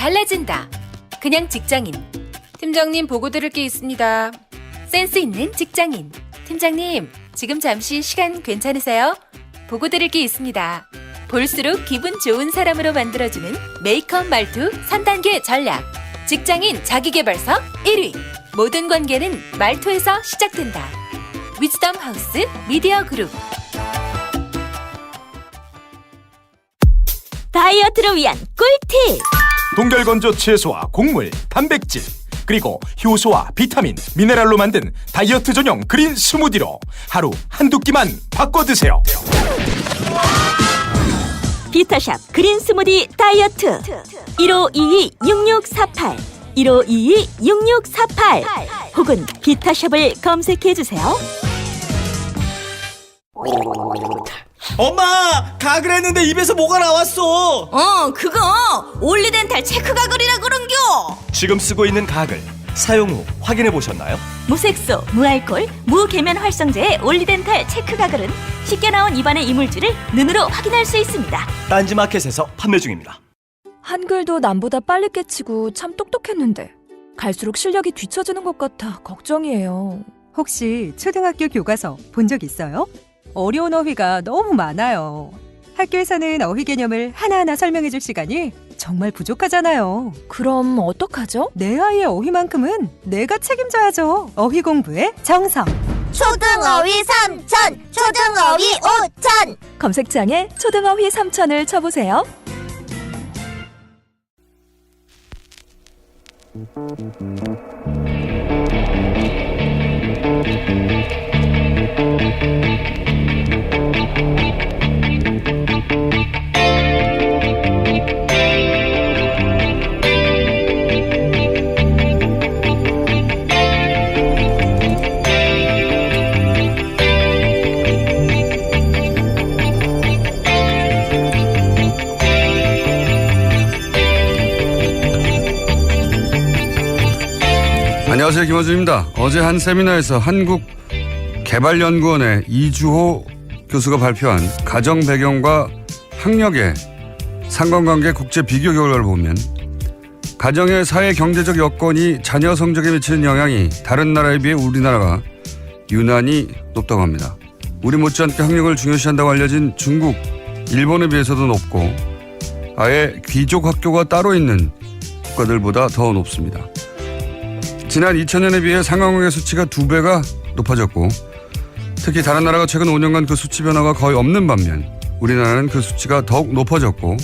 달라진다. 그냥 직장인. 팀장님 보고 드릴 게 있습니다. 센스 있는 직장인. 팀장님, 지금 잠시 시간 괜찮으세요? 보고 드릴 게 있습니다. 볼수록 기분 좋은 사람으로 만들어주는 메이크업 말투 3단계 전략. 직장인 자기계발서 1위. 모든 관계는 말투에서 시작된다. 위즈덤 하우스 미디어 그룹. 다이어트를 위한 꿀팁! 동결건조 채소와 곡물, 단백질, 그리고 효소와 비타민, 미네랄로 만든 다이어트 전용 그린 스무디로 하루 한두 끼만 바꿔 드세요. 비타샵 그린 스무디 다이어트 1522-6648 1522-6648 혹은 비타샵을 검색해주세요. 엄마! 가글 했는데 입에서 뭐가 나왔어! 그거 올리덴탈 체크 가글이라 그런겨. 지금 쓰고 있는 가글 사용 후 확인해 보셨나요? 무색소, 무알콜, 무계면 활성제의 올리덴탈 체크 가글은 쉽게 나온 입안의 이물질을 눈으로 확인할 수 있습니다. 딴지마켓에서 판매 중입니다. 한글도 남보다 빨리 깨치고 참 똑똑했는데 갈수록 실력이 뒤처지는 것 같아 걱정이에요. 혹시 초등학교 교과서 본 적 있어요? 어려운 어휘가 너무 많아요. 학교에서는 어휘 개념을 하나하나 설명해 줄 시간이 정말 부족하잖아요. 그럼 어떡하죠? 내 아이의 어휘만큼은 내가 책임져야죠. 어휘 공부의 정성. 초등어휘 3천, 초등어휘 5천. 검색창에 초등어휘 3천을 쳐보세요. 안녕하세요, 김원준입니다. 어제 한 세미나에서 한국개발연구원의 이주호 교수가 발표한 가정 배경과 학력의 상관관계 국제 비교 결과를 보면 가정의 사회 경제적 여건이 자녀 성적에 미치는 영향이 다른 나라에 비해 우리나라가 유난히 높다고 합니다. 우리 못지않게 학력을 중요시한다고 알려진 중국, 일본에 비해서도 높고 아예 귀족 학교가 따로 있는 국가들보다 더 높습니다. 지난 2000년에 비해 상관관계 수치가 2배가 높아졌고 특히 다른 나라가 최근 5년간 그 수치 변화가 거의 없는 반면 우리나라는 그 수치가 더욱 높아졌고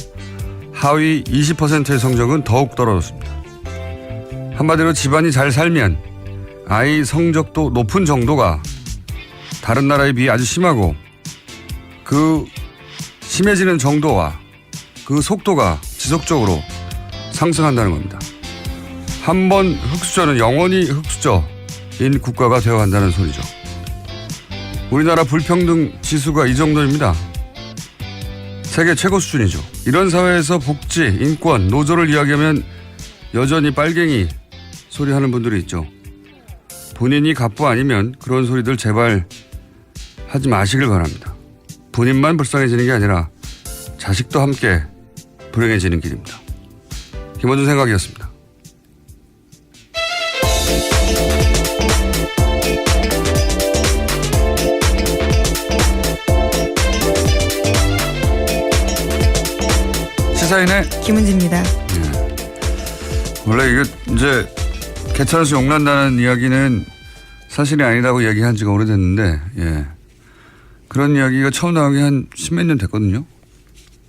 하위 20%의 성적은 더욱 떨어졌습니다. 한마디로 집안이 잘 살면 아이 성적도 높은 정도가 다른 나라에 비해 아주 심하고 그 심해지는 정도와 그 속도가 지속적으로 상승한다는 겁니다. 한 번 흑수저는 영원히 흑수저인 국가가 되어간다는 소리죠. 우리나라 불평등 지수가 이 정도입니다. 세계 최고 수준이죠. 이런 사회에서 복지, 인권, 노조를 이야기하면 여전히 빨갱이 소리하는 분들이 있죠. 본인이 갑부 아니면 그런 소리들 제발 하지 마시길 바랍니다. 본인만 불쌍해지는 게 아니라 자식도 함께 불행해지는 길입니다. 김원준 생각이었습니다. 시사인의 김은지입니다. 원래 이게 이제 개천에서 용난다는 이야기는 사실이 아니라고 이야기한 지가 오래됐는데, 예. 그런 이야기가 처음 나온 게 한 십몇 년 됐거든요.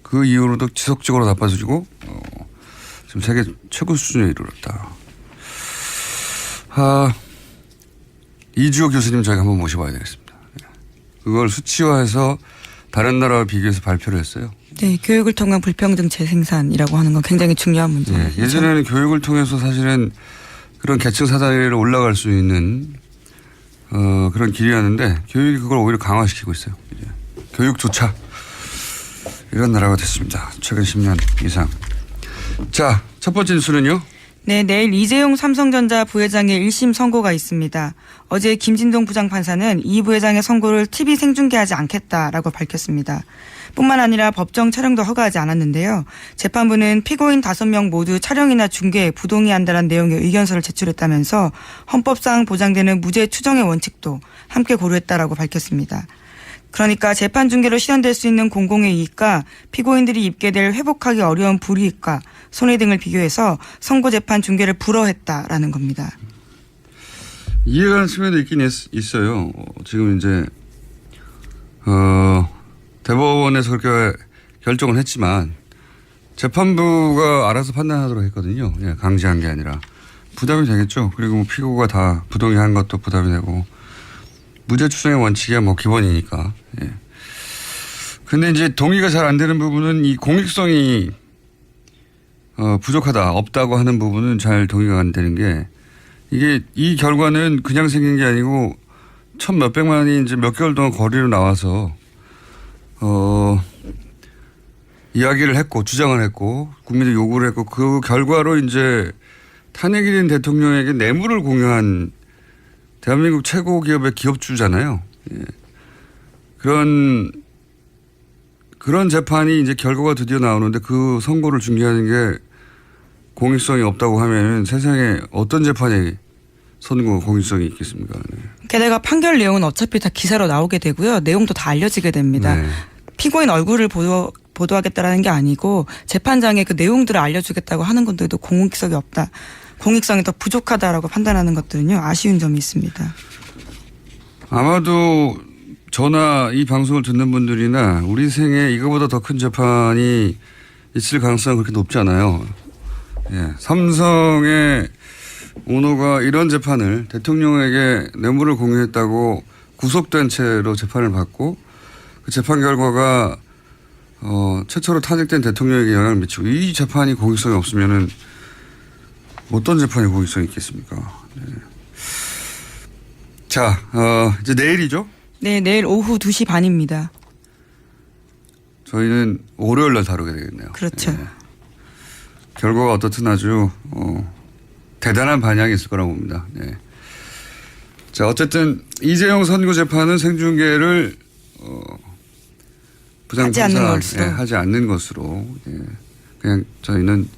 그 이후로도 지속적으로 나빠지고, 지금 세계 최고 수준에 이르렀다. 이주호 교수님 저희가 한번 모셔봐야 되겠습니다. 그걸 수치화해서 다른 나라와 비교해서 발표를 했어요. 네, 교육을 통한 불평등 재생산이라고 하는 건 굉장히 중요한 문제예요. 네, 예전에는 교육을 통해서 사실은 그런 계층 사다리를 올라갈 수 있는 그런 길이었는데 교육이 그걸 오히려 강화시키고 있어요. 이제 교육조차 이런 나라가 됐습니다. 최근 10년 이상. 자, 첫 번째 뉴스는요. 네, 내일 이재용 삼성전자 부회장의 1심 선고가 있습니다. 어제 김진동 부장판사는 이 부회장의 선고를 TV 생중계하지 않겠다라고 밝혔습니다. 뿐만 아니라 법정 촬영도 허가하지 않았는데요. 재판부는 피고인 5명 모두 촬영이나 중계에 부동의한다는 내용의 의견서를 제출했다면서 헌법상 보장되는 무죄 추정의 원칙도 함께 고려했다라고 밝혔습니다. 그러니까 재판 중계로 실현될 수 있는 공공의 이익과 피고인들이 입게 될 회복하기 어려운 불이익과 손해 등을 비교해서 선고 재판 중계를 불허했다라는 겁니다. 이해가는 측면도 있긴 있어요. 지금 이제 대법원에서 그렇게 결정을 했지만 재판부가 알아서 판단하도록 했거든요. 예, 강제한 게 아니라 부담이 되겠죠. 그리고 뭐 피고가 다 부동의한 것도 부담이 되고 무죄 추정의 원칙이야 뭐 기본이니까. 예. 근데 이제 동의가 잘 안 되는 부분은 이 공익성이 부족하다, 없다고 하는 부분은 잘 동의가 안 되는 게 이게 이 결과는 그냥 생긴 게 아니고 천 몇백만이 이제 몇 개월 동안 거리로 나와서 이야기를 했고 주장을 했고 국민들 요구를 했고 그 결과로 이제 탄핵이 된 대통령에게 뇌물을 공유한 대한민국 최고 기업의 기업주잖아요. 예. 그런 재판이 이제 결과가 드디어 나오는데 그 선고를 중계하는 게 공익성이 없다고 하면 세상에 어떤 재판이 선고 공익성이 있겠습니까? 네. 게다가 판결 내용은 어차피 다 기사로 나오게 되고요. 내용도 다 알려지게 됩니다. 네. 피고인 얼굴을 보도하겠다라는 게 아니고 재판장에 그 내용들을 알려주겠다고 하는 건데도 공익성이 없다. 공익성이 더 부족하다라고 판단하는 것들은요. 아쉬운 점이 있습니다. 아마도 저나 이 방송을 듣는 분들이나 우리 생에 이거보다 더 큰 재판이 있을 가능성은 그렇게 높지 않아요. 예. 삼성의 오너가 이런 재판을 대통령에게 뇌물을 공유했다고 구속된 채로 재판을 받고 그 재판 결과가 최초로 탄핵된 대통령에게 영향을 미치고 이 재판이 공익성이 없으면은 어떤 재판이 공익성이 있겠습니까? 네. 자, 이제 내일이죠? 네, 내일 오후 2시 반입니다. 저희는 월요일 날 다루게 되겠네요. 그렇죠. 네. 결과가 어떻든 아주 대단한 반향이 있을 거라고 봅니다. 네. 자, 어쨌든 이재용 선고 재판은 생중계를 하지 않는 것으로. 예, 하지 않는 것으로. 예. 그냥 저희는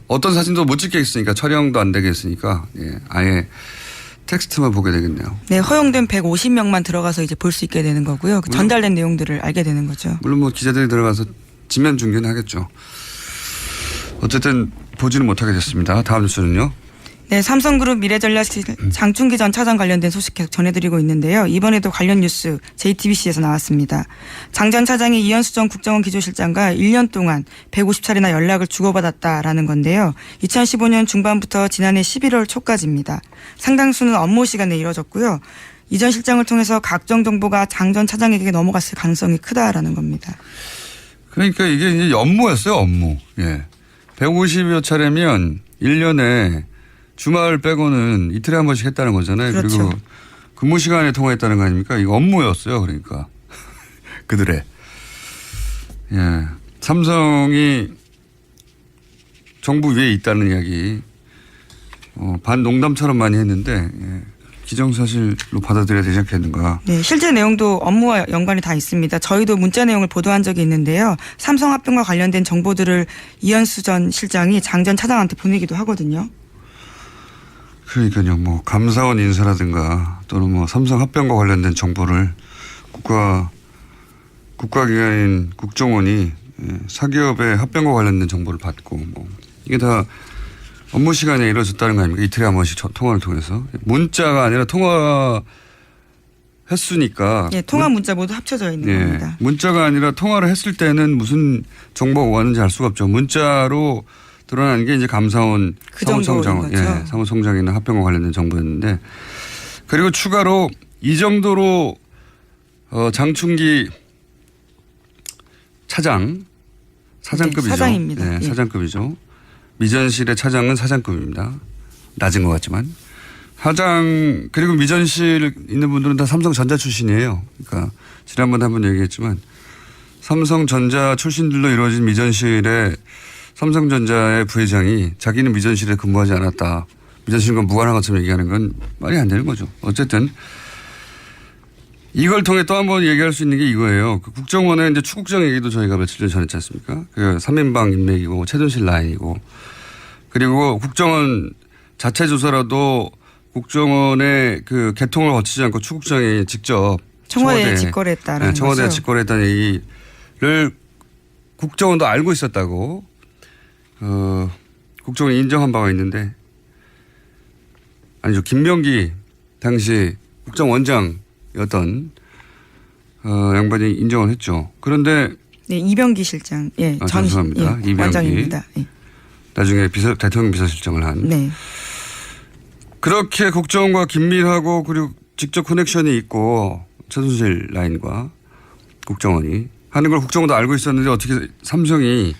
어떤 사진도 못 찍겠으니까 촬영도 안 되겠으니까 예, 아예 텍스트만 보게 되겠네요. 네, 허용된 150명만 들어가서 이제 볼 수 있게 되는 거고요. 그 전달된 내용들을 알게 되는 거죠. 물론 뭐 기자들이 들어가서 지면 중계는 하겠죠. 어쨌든 보지는 못하게 됐습니다. 다음 뉴스는요. 네, 삼성그룹 미래전략실 장충기 전 차장 관련된 소식 계속 전해드리고 있는데요. 이번에도 관련 뉴스 JTBC에서 나왔습니다. 장 전 차장이 이현수 전 국정원 기조실장과 1년 동안 150차례나 연락을 주고받았다라는 건데요. 2015년 중반부터 지난해 11월 초까지입니다. 상당수는 업무 시간에 이뤄졌고요. 이 전 실장을 통해서 각종 정보가 장 전 차장에게 넘어갔을 가능성이 크다라는 겁니다. 그러니까 이게 이제 업무였어요, 업무. 예. 150여 차례면 1년에 주말 빼고는 이틀에 한 번씩 했다는 거잖아요. 그렇죠. 그리고 근무 시간에 통화했다는 거 아닙니까? 이거 업무였어요. 그러니까. 그들의. 예. 삼성이 정부 위에 있다는 이야기 반농담처럼 많이 했는데 예. 기정사실로 받아들여야 되지 않겠는가. 네, 실제 내용도 업무와 연관이 다 있습니다. 저희도 문자 내용을 보도한 적이 있는데요. 삼성 합병과 관련된 정보들을 이현수 전 실장이 장 전 차장한테 보내기도 하거든요. 그러니까요. 뭐 감사원 인사라든가 또는 뭐 삼성 합병과 관련된 정보를 국가기관인 국정원이 사기업의 합병과 관련된 정보를 받고 뭐 이게 다 업무 시간에 이루어졌다는 거 아닙니까? 이틀에 한 번씩 통화를 통해서. 문자가 아니라 통화 횟수니까. 네, 통화 문자 모두 합쳐져 있는 겁니다. 문자가 아니라 통화를 했을 때는 무슨 정보가 왔는지 알 수가 없죠. 문자로 드러난 게 이제 감사원 그 사무총장, 예, 사무총장이나 합병과 관련된 정보였는데 그리고 추가로 이 정도로 장충기 사장급이죠. 네, 사장입니다. 네, 사장급이죠. 미전실의 차장은 사장급입니다. 낮은 것 같지만. 사장 그리고 미전실 있는 분들은 다 삼성전자 출신이에요. 그러니까 지난번에 한번 얘기했지만 삼성전자 출신들로 이루어진 미전실의 삼성전자의 부회장이 자기는 미전실에 근무하지 않았다. 미전실과 무관한 것처럼 얘기하는 건 말이 안 되는 거죠. 어쨌든 이걸 통해 또 한 번 얘기할 수 있는 게 이거예요. 그 국정원의 이제 추국정 얘기도 저희가 며칠 전에 했지 않습니까? 그 3인방 인맥이고 최순실 라인이고 그리고 국정원 자체 조사라도 국정원의 그 개통을 거치지 않고 추국정이 직접 청와대에 직거래했다라는 청와대에 거죠. 직거래했다는 얘기를 국정원도 알고 있었다고 국정원이 인정한 바가 있는데 아니죠. 김명기 당시 국정원장이었던 양반이 인정을 했죠. 그런데 네, 이병기 실장. 예, 죄송합니다. 예, 이병기. 원장입니다. 예. 나중에 대통령 비서실장을 한. 네. 그렇게 국정원과 긴밀하고 그리고 직접 커넥션이 있고 최순실 라인과 국정원이 하는 걸 국정원도 알고 있었는데 어떻게 삼성이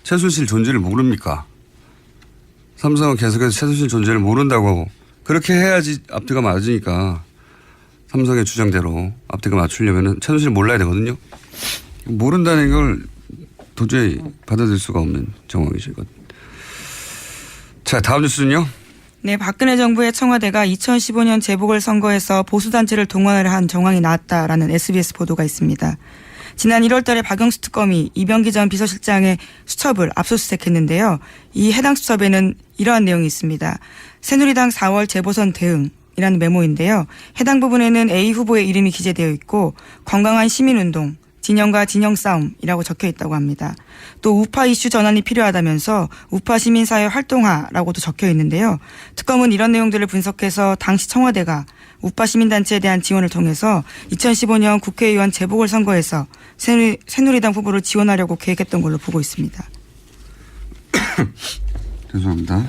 최순실 존재를 모릅니까? 삼성은 계속해서 최순실 존재를 모른다고 그렇게 해야지 앞뒤가 맞으니까 삼성의 주장대로 앞뒤가 맞추려면 최순실 몰라야 되거든요. 모른다는 걸 도저히 받아들일 수가 없는 정황이죠. 이건. 자, 다음 뉴스는요. 네, 박근혜 정부의 청와대가 2015년 재보궐선거에서 보수단체를 동원을 한 정황이 나왔다라는 SBS 보도가 있습니다. 지난 1월 달에 박영수 특검이 이병기 전 비서실장의 수첩을 압수수색했는데요. 이 해당 수첩에는 이러한 내용이 있습니다. 새누리당 4월 재보선 대응이라는 메모인데요. 해당 부분에는 A 후보의 이름이 기재되어 있고 건강한 시민운동, 진영과 진영 싸움이라고 적혀 있다고 합니다. 또 우파 이슈 전환이 필요하다면서 우파 시민사회 활동화라고도 적혀 있는데요. 특검은 이런 내용들을 분석해서 당시 청와대가 우파 시민단체에 대한 지원을 통해서 2015년 국회의원 재보궐선거에서 새누리당 후보를 지원하려고 계획했던 걸로 보고 있습니다. 죄송합니다.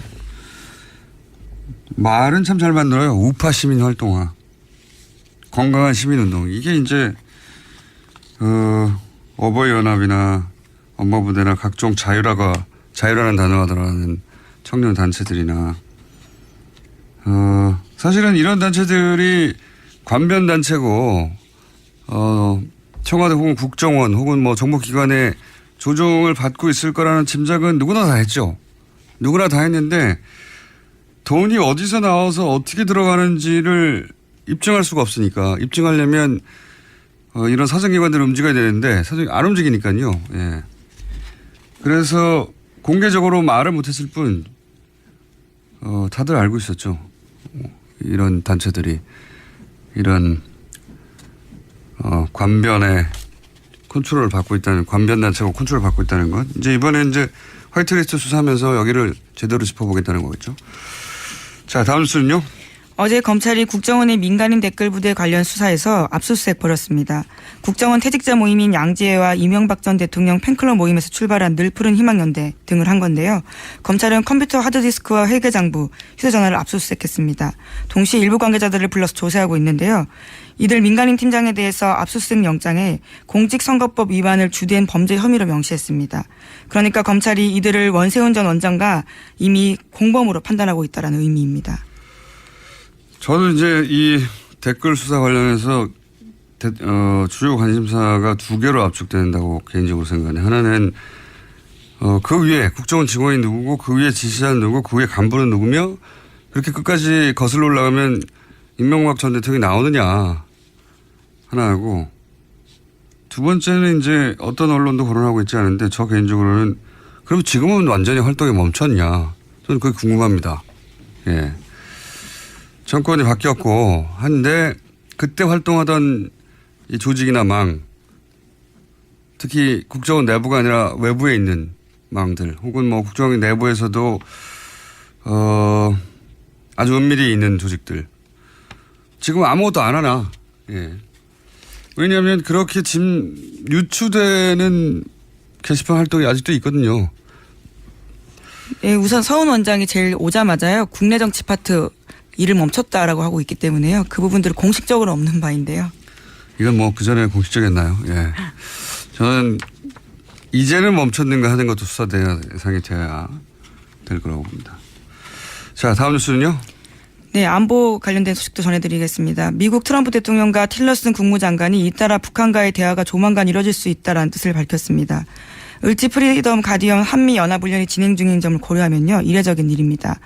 말은 참 잘 만들어요. 우파 시민 활동화, 건강한 시민운동. 이게 이제 어버이연합이나 엄마부대나 각종 자유라는 단어가 들어가는 청년 단체들이나 사실은 이런 단체들이 관변 단체고 청와대 혹은 국정원 혹은 뭐 정보기관의 조종을 받고 있을 거라는 짐작은 누구나 다 했죠. 누구나 다 했는데 돈이 어디서 나와서 어떻게 들어가는지를 입증할 수가 없으니까 입증하려면 이런 사정기관들을 움직여야 되는데 사정이 안 움직이니까요. 예. 그래서 공개적으로 말을 못했을 뿐 다들 알고 있었죠. 이런 단체들이 이런 관변의 컨트롤을 받고 있다는 관변 단체가 컨트롤을 받고 있다는 건 이제 이번에 이제 화이트리스트 수사하면서 여기를 제대로 짚어보겠다는 거겠죠. 자, 다음 뉴스는요. 어제 검찰이 국정원의 민간인 댓글 부대 관련 수사에서 압수수색 벌였습니다. 국정원 퇴직자 모임인 양지회와 이명박 전 대통령 팬클럽 모임에서 출발한 늘푸른 희망연대 등을 한 건데요. 검찰은 컴퓨터 하드디스크와 회계장부, 휴대전화를 압수수색했습니다. 동시에 일부 관계자들을 불러서 조사하고 있는데요. 이들 민간인 팀장에 대해서 압수수색 영장에 공직선거법 위반을 주된 범죄 혐의로 명시했습니다. 그러니까 검찰이 이들을 원세훈 전 원장과 이미 공범으로 판단하고 있다는 의미입니다. 저는 이제 이 댓글 수사 관련해서 주요 관심사가 두 개로 압축된다고 개인적으로 생각해요. 하나는 그 위에 국정원 직원이 누구고 그 위에 지시자는 누구고 그 위에 간부는 누구며 그렇게 끝까지 거슬러 올라가면 임명박 전 대통령이 나오느냐 하나하고 두 번째는 이제 어떤 언론도 거론하고 있지 않은데 저 개인적으로는 그럼 지금은 완전히 활동이 멈췄냐 저는 그게 궁금합니다. 예. 정권이 바뀌었고 한데 그때 활동하던 이 조직이나 망 특히 국정원 내부가 아니라 외부에 있는 망들 혹은 뭐 국정원 내부에서도 아주 은밀히 있는 조직들 지금 아무것도 안 하나. 예. 왜냐하면 그렇게 유추되는 게시판 활동이 아직도 있거든요. 예, 우선 서훈 원장이 제일 오자마자요. 국내 정치 파트 일을 멈췄다라고 하고 있기 때문에요. 그 부분들은 공식적으로 없는 바인데요. 이건 뭐 그전에 공식적이었나요? 예. 저는 이제는 멈췄는가 하는 것도 수사돼야 예상이 돼야 될 거라고 봅니다. 자, 다음 뉴스는요. 네, 안보 관련된 소식도 전해드리겠습니다. 미국 트럼프 대통령과 틸러슨 국무장관이 잇따라 북한과의 대화가 조만간 이뤄질 수 있다라는 뜻을 밝혔습니다. 을지 프리덤 가디언 한미 연합훈련이 진행 중인 점을 고려하면요, 이례적인 일입니다.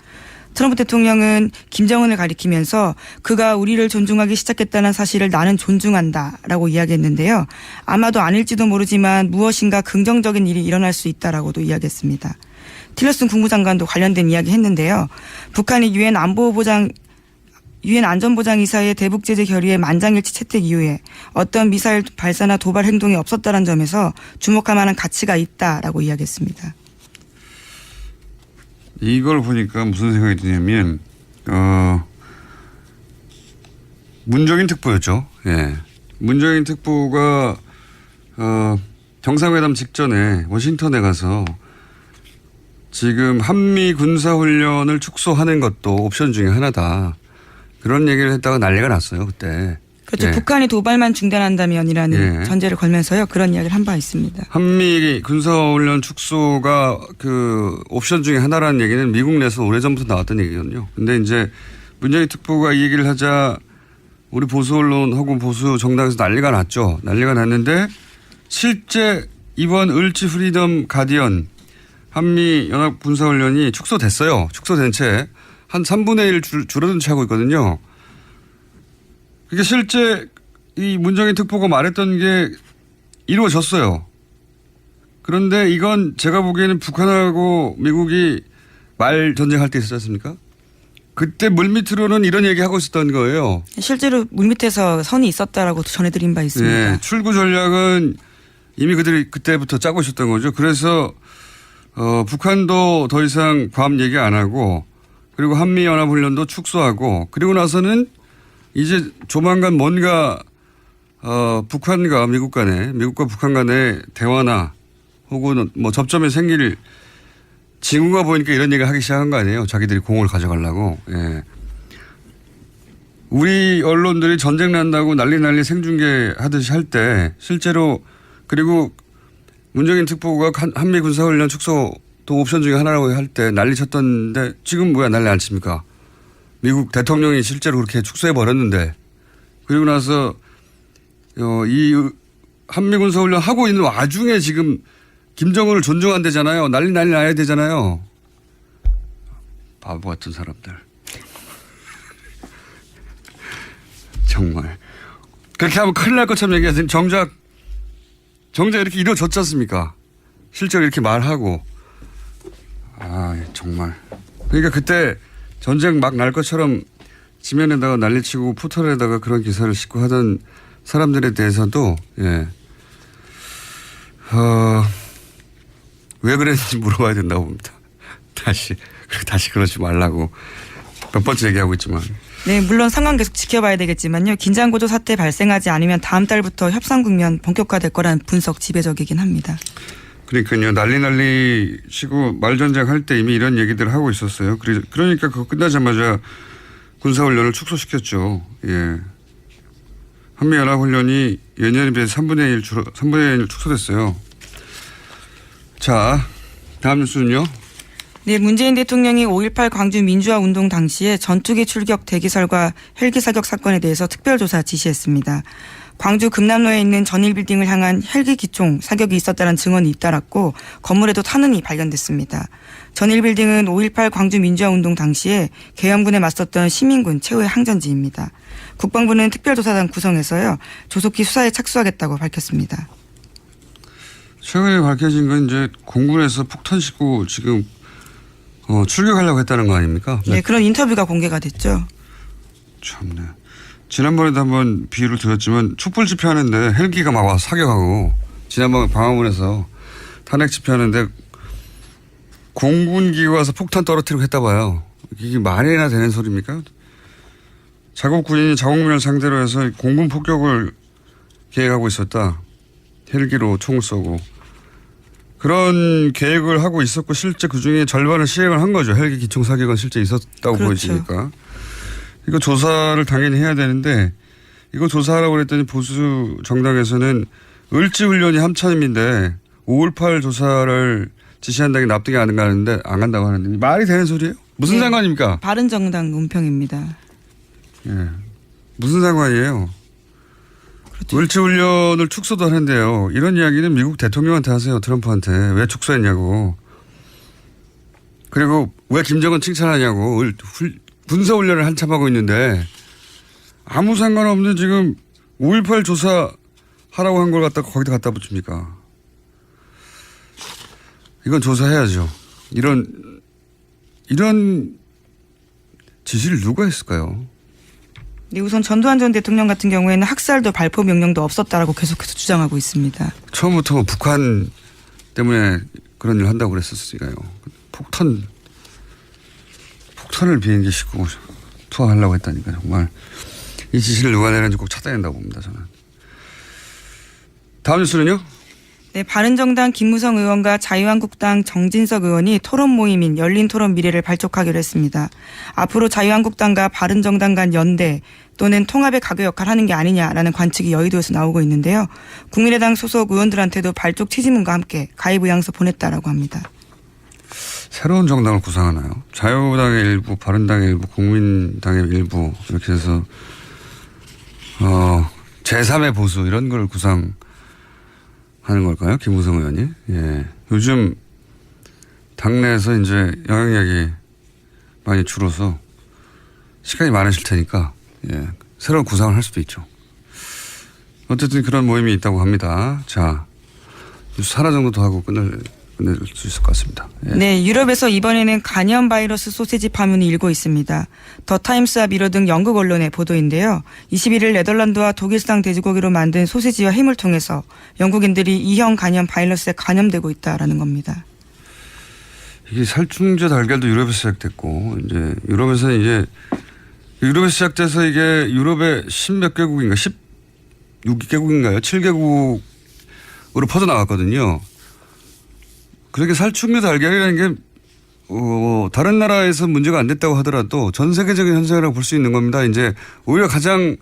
트럼프 대통령은 김정은을 가리키면서 그가 우리를 존중하기 시작했다는 사실을 나는 존중한다라고 이야기했는데요. 아마도 아닐지도 모르지만 무엇인가 긍정적인 일이 일어날 수 있다라고도 이야기했습니다. 틸러슨 국무장관도 관련된 이야기 했는데요. 북한이 유엔 안전보장이사의 대북 제재 결의의 만장일치 채택 이후에 어떤 미사일 발사나 도발 행동이 없었다는 점에서 주목할 만한 가치가 있다라고 이야기했습니다. 이걸 보니까 무슨 생각이 드냐면 문정인 특보였죠. 예. 문정인 특보가 정상회담 직전에 워싱턴에 가서 지금 한미 군사훈련을 축소하는 것도 옵션 중에 하나다. 그런 얘기를 했다가 난리가 났어요, 그때. 그렇죠. 예. 북한이 도발만 중단한다면이라는 예. 전제를 걸면서요. 그런 이야기를 한 바 있습니다. 한미 군사훈련 축소가 그 옵션 중에 하나라는 얘기는 미국 내에서 오래전부터 나왔던 얘기거든요. 근데 이제 문재인 특보가 이 얘기를 하자 우리 보수 언론 혹은 보수 정당에서 난리가 났죠. 난리가 났는데 실제 이번 을지 프리덤 가디언 한미 연합 군사훈련이 축소됐어요. 축소된 채 한 3분의 1 줄어든 채 하고 있거든요. 그게 실제 이 문정인 특보가 말했던 게 이루어졌어요. 그런데 이건 제가 보기에는 북한하고 미국이 말 전쟁할 때 있었지 않습니까? 그때 물밑으로는 이런 얘기하고 있었던 거예요. 실제로 물밑에서 선이 있었다라고 전해드린 바 있습니다. 네, 출구 전략은 이미 그들이 그때부터 짜고 있었던 거죠. 그래서 북한도 더 이상 괌 얘기 안 하고 그리고 한미연합훈련도 축소하고 그리고 나서는 이제 조만간 뭔가 북한과 미국 간에 미국과 북한 간의 대화나 혹은 뭐 접점이 생길 징후가 보이니까 이런 얘기를 하기 시작한 거 아니에요. 자기들이 공을 가져가려고. 예. 우리 언론들이 전쟁 난다고 난리 생중계 하듯이 할 때 실제로 그리고 문정인 특보가 한미 군사훈련 축소도 옵션 중에 하나라고 할 때 난리 쳤던데 지금 왜 난리 안 칩니까? 미국 대통령이 실제로 그렇게 축소해 버렸는데 그리고 나서 이 한미 군사훈련 하고 있는 와중에 지금 김정은을 존중한대잖아요. 난리 나야 되잖아요. 바보 같은 사람들. 정말. 그렇게 하면 큰일 날 것처럼 얘기하세요. 정작 이렇게 이루어졌지 않습니까? 실제로 이렇게 말하고. 정말. 그러니까 그때 전쟁 막 날 것처럼 지면에다가 난리치고 포털에다가 그런 기사를 싣고 하던 사람들에 대해서도, 예. 왜 그랬는지 물어봐야 된다고 봅니다. 다시 그러지 말라고 몇 번째 얘기하고 있지만. 네, 물론 상황 계속 지켜봐야 되겠지만요. 긴장고조 사태 발생하지 않으면 다음 달부터 협상 국면 본격화될 거라는 분석 지배적이긴 합니다. 그러니까요. 난리 치고 말전쟁 할 때 이미 이런 얘기들을 하고 있었어요. 그러니까 그거 끝나자마자 군사훈련을 축소시켰죠. 예. 한미연합훈련이 예년에 비해서 3분의 1 축소됐어요. 자, 다음 뉴스는요. 네, 문재인 대통령이 5.18 광주 민주화 운동 당시에 전투기 출격 대기설과 헬기 사격 사건에 대해서 특별조사 지시했습니다. 광주 금남로에 있는 전일빌딩을 향한 헬기 기총 사격이 있었다는 증언이 잇따랐고 건물에도 탄원이 발견됐습니다. 전일빌딩은 5.18 광주 민주화 운동 당시에 계엄군에 맞섰던 시민군 최후의 항전지입니다. 국방부는 특별조사단 구성해서요. 조속히 수사에 착수하겠다고 밝혔습니다. 최근에 밝혀진 건 이제 공군에서 폭탄 싣고 지금 출격하려고 했다는 거 아닙니까? 네, 그런 인터뷰가 공개가 됐죠. 참네. 지난번에도 한번 비유를 드렸지만 촛불 집회하는데 헬기가 막 와서 사격하고 지난번 광화문에서 탄핵 집회하는데 공군기가 와서 폭탄 떨어뜨리고 했다 봐요. 이게 말이나 되는 소리입니까? 자국 군인이 자국민을 상대로 해서 공군 폭격을 계획하고 있었다. 헬기로 총을 쏘고. 그런 계획을 하고 있었고 실제 그중에 절반을 시행을 한 거죠. 헬기 기총 사격은 실제 있었다고 그렇죠. 보여지니까. 이거 조사를 당연히 해야 되는데 이거 조사하라고 그랬더니 보수 정당에서는 을지훈련이 함참인데 5.18 조사를 지시한다는 게 납득이 안 간다고 하는데 말이 되는 소리예요? 무슨 상관입니까? 바른정당 논평입니다. 예. 무슨 상관이에요? 을지 훈련을 축소도 하는데요. 이런 이야기는 미국 대통령한테 하세요. 트럼프한테. 왜 축소했냐고. 그리고 왜 김정은 칭찬하냐고. 군사훈련을 한참 하고 있는데 아무 상관없는 지금 5.18 조사하라고 한 걸 갖다 거기다 갖다 붙입니까. 이건 조사해야죠. 이런 지시를 누가 했을까요? 네, 우선 전두환 전 대통령 같은 경우에는 학살도 발포 명령도 없었다라고 계속해서 주장하고 있습니다. 처음부터 북한 때문에 그런 일을 한다고 그랬었으니까요. 폭탄을 비행기 싣고 투하하려고 했다니까 정말 이 지시를 누가 내는지 꼭 찾아야 된다고 봅니다. 저는. 다음 뉴스는요? 네, 바른정당 김무성 의원과 자유한국당 정진석 의원이 토론 모임인 열린 토론 미래를 발족하기로 했습니다. 앞으로 자유한국당과 바른정당 간 연대 또는 통합의 가교 역할을 하는 게 아니냐라는 관측이 여의도에서 나오고 있는데요. 국민의당 소속 의원들한테도 발족 취지문과 함께 가입 의향서 보냈다라고 합니다. 새로운 정당을 구상하나요? 자유당의 일부, 바른당의 일부, 국민당의 일부 이렇게 해서 제3의 보수 이런 걸 구상하는 걸까요? 김무성 의원이. 예. 요즘 당내에서 이제 영향력이 많이 줄어서 시간이 많으실 테니까 예. 새로운 구상을 할 수도 있죠. 어쨌든 그런 모임이 있다고 합니다. 자, 뉴스 하나 정도 더 하고 끝낼 수 있을 것 같습니다. 예. 네, 유럽에서 이번에는 간염 바이러스 소세지 파문이 일고 있습니다. 더 타임스와 미러 등 영국 언론의 보도인데요. 21일 네덜란드와 독일산 돼지고기로 만든 소세지와 햄을 통해서 영국인들이 E형 간염 바이러스에 감염되고 있다라는 겁니다. 이게 살충제 달걀도 유럽에서 시작됐고 이제 유럽에서 시작돼서 이게 유럽의 10몇 개국인가 16개국인가요? 7개국으로 퍼져나갔거든요. 그렇게 살충제 달걀이라는 게 다른 나라에서 문제가 안 됐다고 하더라도 전 세계적인 현상이라고 볼 수 있는 겁니다. 이제 오히려 가장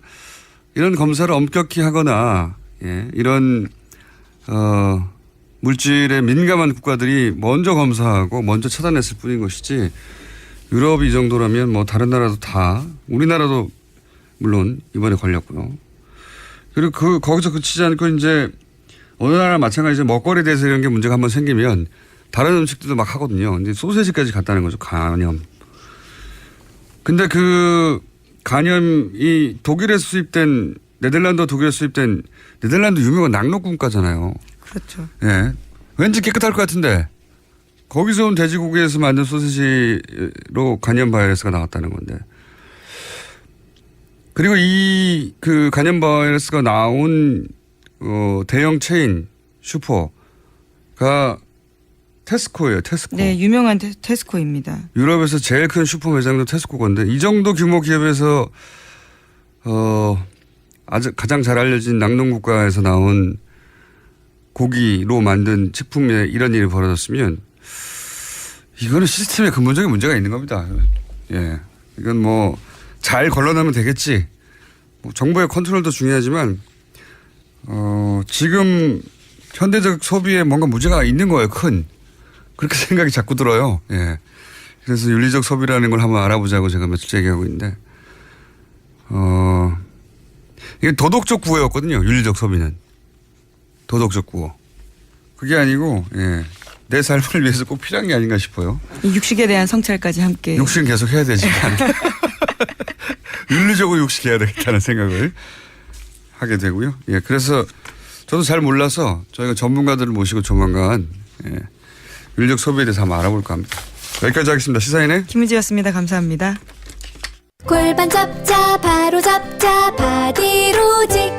이런 검사를 엄격히 하거나 예, 이런 물질에 민감한 국가들이 먼저 검사하고 먼저 차단했을 뿐인 것이지 유럽이 이 정도라면 뭐 다른 나라도 다 우리나라도 물론 이번에 걸렸고요. 그리고 거기서 그치지 않고 이제 어느 나라 마찬가지로 먹거리에 대해서 이런 게 문제가 한번 생기면 다른 음식들도 막 하거든요. 근데 소세지까지 갔다는 거죠. 간염. 근데 그 간염이 네덜란드 독일에서 수입된 네덜란드 유명한 낙농국가잖아요. 그렇죠. 예. 왠지 깨끗할 것 같은데 거기서 온 돼지고기에서 만든 소세지로 간염 바이러스가 나왔다는 건데. 그리고 그 간염 바이러스가 나온 대형 체인 슈퍼가 테스코예요. 테스코. 네, 유명한 테스코입니다. 유럽에서 제일 큰 슈퍼 매장도 테스코 건데 이 정도 규모 기업에서 아주 가장 잘 알려진 낙농국가에서 나온 고기로 만든 식품에 이런 일이 벌어졌으면 이거는 시스템에 근본적인 문제가 있는 겁니다. 예, 이건 뭐 잘 걸러내면 되겠지. 뭐 정부의 컨트롤도 중요하지만 지금 현대적 소비에 뭔가 문제가 있는 거예요. 그렇게 생각이 자꾸 들어요. 예. 그래서 윤리적 소비라는 걸 한번 알아보자고 제가 며칠째 얘기하고 있는데, 이게 도덕적 구호였거든요. 윤리적 소비는. 도덕적 구호. 그게 아니고, 예. 내 삶을 위해서 꼭 필요한 게 아닌가 싶어요. 이 육식에 대한 성찰까지 함께. 육식은 계속 해야 되지만, 윤리적으로 육식해야 되겠다는 생각을 하게 되고요. 예. 그래서 저도 잘 몰라서 저희가 전문가들을 모시고 조만간, 예. 윤리적 소비에 대해서 한번 알아볼까 합니다. 여기까지 하겠습니다. 시사인의 김은지였습니다. 감사합니다. 골반 잡자 바로 잡자 바디로직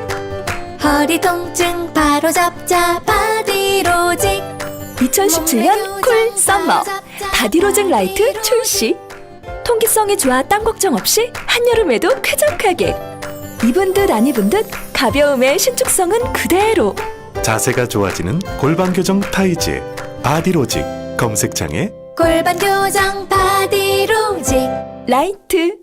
허리 통증 바로 잡자 바디로직 2017년 쿨 썸머 바디로직 라이트 출시. 통기성이 좋아 땀 걱정 없이 한여름에도 쾌적하게. 입은 듯 안 입은 듯 가벼움의 신축성은 그대로. 자세가 좋아지는 골반 교정 타이즈 바디로직 검색창에 골반 교정 바디로직 라이트.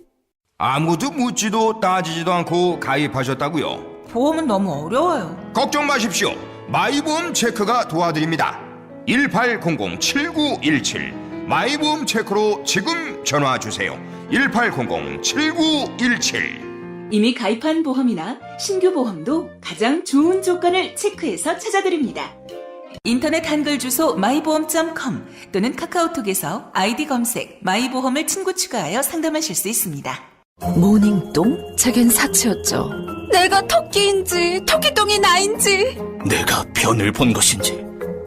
아무도 묻지도 따지지도 않고 가입하셨다고요? 보험은 너무 어려워요. 걱정 마십시오. 마이보험 체크가 도와드립니다. 1800-7917 마이보험 체크로 지금 전화주세요. 1800-7917 이미 가입한 보험이나 신규 보험도 가장 좋은 조건을 체크해서 찾아드립니다. 인터넷 한글 주소 마이보험.com 또는 카카오톡에서 아이디 검색 마이보험을 친구 추가하여 상담하실 수 있습니다. 모닝똥? 제겐 사치였죠. 내가 토끼인지 토끼똥이 나인지. 내가 변을 본 것인지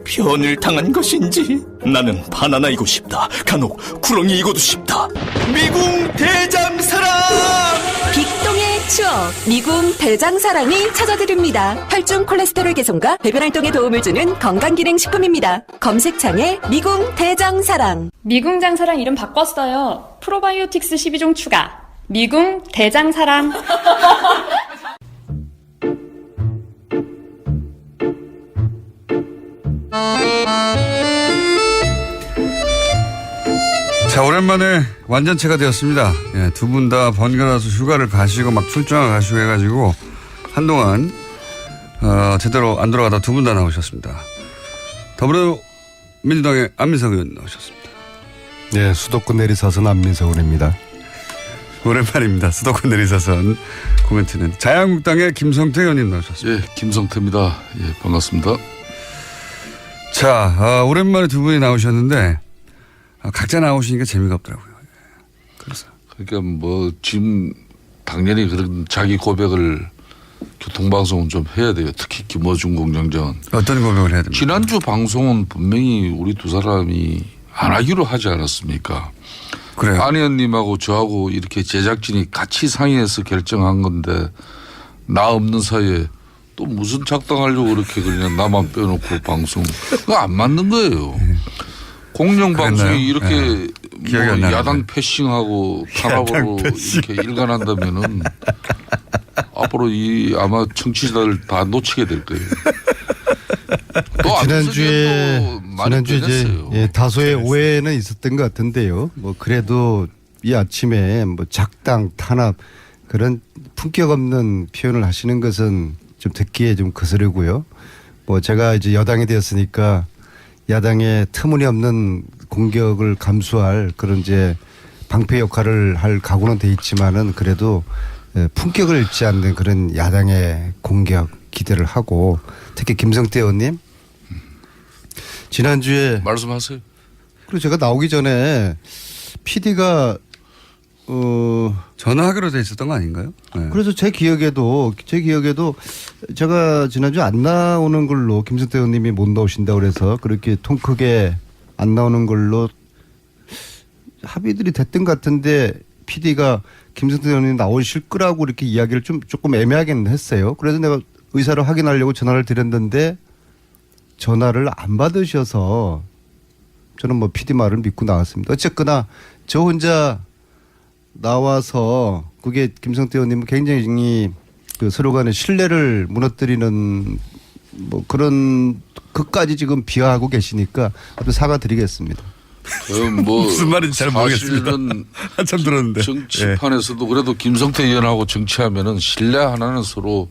변을 당한 것인지 나는 바나나이고 싶다. 간혹 구렁이이고도 싶다. 미궁 대장사랑! 빅똥의 추억 미궁 대장사랑이 찾아드립니다. 혈중 콜레스테롤 개선과 배변 활동에 도움을 주는 건강기능식품입니다. 검색창에 미궁 대장사랑. 미궁 장사랑 이름 바꿨어요. 프로바이오틱스 12종 추가. 미궁 대장사랑. 자, 오랜만에 완전체가 되었습니다. 예, 두 분 다 번갈아서 휴가를 가시고 막 출장을 가시고 해가지고 한동안 제대로 안 돌아가다 두 분 다 나오셨습니다. 더불어민주당의 안민석 의원 나오셨습니다. 네, 수도권 내리사선 안민석 의원입니다. 오랜만입니다. 수도권 내리사선 코멘트는 자유한국당의 김성태 의원님 나오셨습니다. 예, 김성태입니다. 예, 반갑습니다. 자, 오랜만에 두 분이 나오셨는데 각자 나오시니까 재미가 없더라고요. 그래서. 그러니까 뭐 지금 당연히 그런 자기 고백을 교통방송은 좀 해야 돼요. 특히 김어준 공장장은. 어떤 고백을 해야 됩니까? 지난주 방송은 분명히 우리 두 사람이 안 하기로 하지 않았습니까? 그래요. 안 의원님하고 저하고 이렇게 제작진이 같이 상의해서 결정한 건데 나 없는 사이에 또 무슨 작당하려고 그렇게 그냥 나만 빼놓고 방송. 그거 안 맞는 거예요. 공영방송이 이렇게 뭐 야당 패싱하고 탄압으로 이렇게 일관한다면은 앞으로 이 아마 청취자들 다 놓치게 될 거예요. 또 지난주에 이제 다소의 오해는 있었던 것 같은데요. 뭐 그래도 이 아침에 뭐 작당 탄압 그런 품격 없는 표현을 하시는 것은 좀 듣기에 좀 거스르고요. 뭐 제가 이제 여당이 되었으니까 야당의 터무니없는 공격을 감수할 그런 이제 방패 역할을 할 각오는 돼 있지만은 그래도 품격을 잃지 않는 그런 야당의 공격 기대를 하고 특히 김성태 의원님 지난주에 말씀하세요. 그리고 제가 나오기 전에 PD가 전화하기로 돼 있었던 거 아닌가요? 네. 그래서 제 기억에도 제가 지난주 안 나오는 걸로 김성태 의원님이 못 나오신다고 그래서 그렇게 통 크게 안 나오는 걸로 합의들이 됐던 것 같은데 PD가 김성태 의원님 나오실 거라고 이렇게 이야기를 조금 애매하게는 했어요. 그래서 내가 의사를 확인하려고 전화를 드렸는데 전화를 안 받으셔서 저는 뭐 PD 말을 믿고 나왔습니다. 어쨌거나 저 혼자 나와서 그게 김성태 의원님은 굉장히 그 서로 간의 신뢰를 무너뜨리는 뭐 그런 것까지 지금 비하하고 계시니까 아무튼 사과드리겠습니다. 뭐 무슨 말인지 잘 모르겠습니다. 한참 들었는데. 정치판에서도 그래도 김성태 의원하고 정치하면은 신뢰 하나는 서로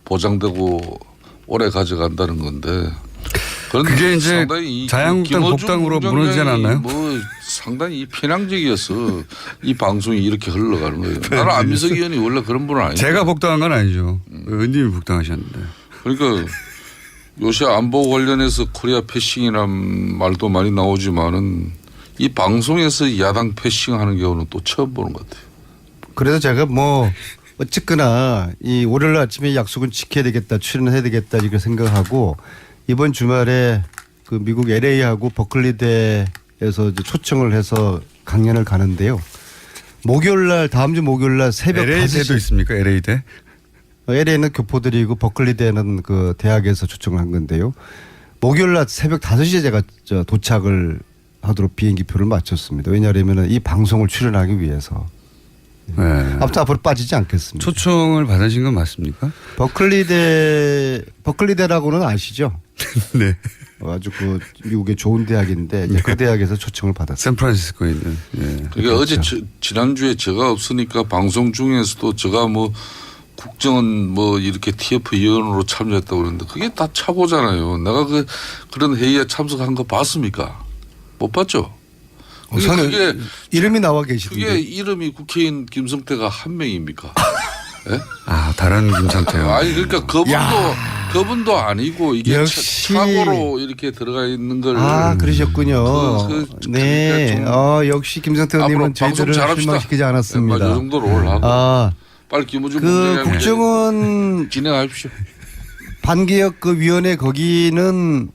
보장되고 오래 가져간다는 건데. 그게 이제 자유한국당 복당으로 무너지지 않았나요? 뭐 상당히 편향적이어서 이 방송이 이렇게 흘러가는 거예요. 나는 안민석 의원이 원래 그런 분은 아니에요. 제가 복당한 건 아니죠. 의원님이 복당하셨는데. 그러니까 요새 안보 관련해서 코리아 패싱이란 말도 많이 나오지만은 이 방송에서 야당 패싱하는 경우는 또 처음 보는 것 같아요. 그래서 제가 뭐 어쨌거나 이 월요일 아침에 약속은 지켜야 되겠다, 출연해야 되겠다 이렇게 생각하고 이번 주말에 그 미국 LA하고 버클리대에서 이제 초청을 해서 강연을 가는데요. 목요일날 다음 주 목요일날 새벽 5시. LA대도 있습니까? LA대? LA는 교포들이고 버클리대는 그 대학에서 초청을 한 건데요. 목요일날 새벽 5시에 제가 도착을 하도록 비행기표를 맞췄습니다. 왜냐하면 이 방송을 출연하기 위해서. 네. 아무튼 앞으로 빠지지 않겠습니다. 초청을 받으신 건 맞습니까? 버클리대라고는 아시죠? 네. 아주 그 미국의 좋은 대학인데 이제 그 대학에서 초청을 받았어요. 샌프란시스코에 있는. 예. 그러니까 그렇죠. 어제 지난주에 제가 없으니까 방송 중에서도 제가 뭐 국정원 뭐 이렇게 TF 위원으로 참여했다고 그러는데 그게 다 차보잖아요. 내가 그런 회의에 참석한 거 봤습니까? 못 봤죠? 그게 이름이 나와 계시던데. 그게 이름이 국회의원 김성태가 한 명입니까? 예? 아, 다른 김상태요. 아니 그러니까 그분도 아니고 이게 역시. 착오로 이렇게 들어가 있는 걸. 아, 그러셨군요. 네. 역시 김상태 의원님은 저희들을 실망시키지 않았습니다. 이 정도로 올라가고. 빨리 김우중 국정원 진행하십시오. 반개혁 그 위원회 거기는